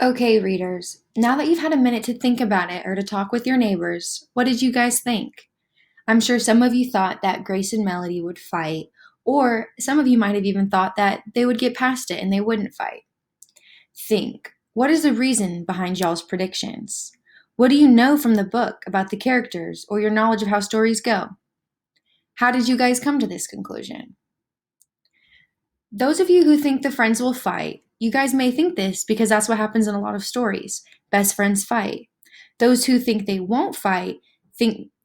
Okay, readers, now that you've had a minute to think about it or to talk with your neighbors, what did you guys think? I'm sure some of you thought that Grace and Melody would fight, or some of you might have even thought that they would get past it and they wouldn't fight. Think, what is the reason behind y'all's predictions? What do you know from the book about the characters or your knowledge of how stories go? How did you guys come to this conclusion? Those of you who think the friends will fight, you guys may think this because that's what happens in a lot of stories. Best friends fight. Those who think they won't fight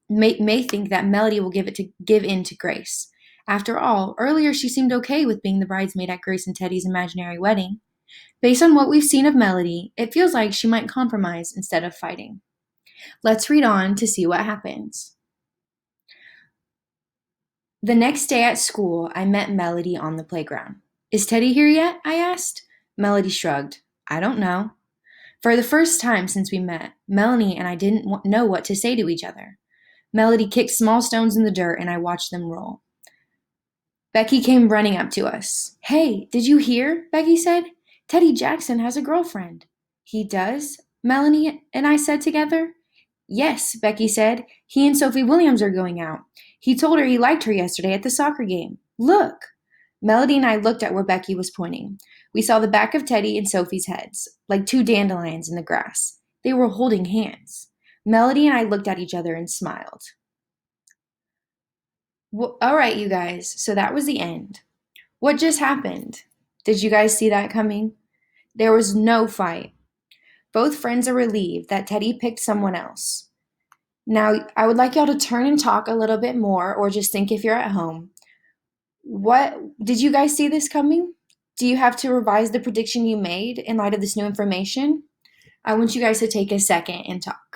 may think that Melody will give in to Grace. After all, earlier she seemed okay with being the bridesmaid at Grace and Teddy's imaginary wedding. Based on what we've seen of Melody, it feels like she might compromise instead of fighting. Let's read on to see what happens. The next day at school, I met Melody on the playground. Is Teddy here yet? I asked. Melody shrugged. I don't know. For the first time since we met, Melanie and I didn't know what to say to each other. Melody kicked small stones in the dirt and I watched them roll. Becky came running up to us. Hey, did you hear? Becky said. Teddy Jackson has a girlfriend. He does? Melanie and I said together. Yes, Becky said. He and Sophie Williams are going out. He told her he liked her yesterday at the soccer game. Look! Melody and I looked at where Becky was pointing. We saw the back of Teddy and Sophie's heads, like two dandelions in the grass. They were holding hands. Melody and I looked at each other and smiled. Well, all right, you guys, so that was the end. What just happened? Did you guys see that coming? There was no fight. Both friends are relieved that Teddy picked someone else. Now, I would like y'all to turn and talk a little bit more, or just think if you're at home. What did you guys see this coming? Do you have to revise the prediction you made in light of this new information? I want you guys to take a second and talk.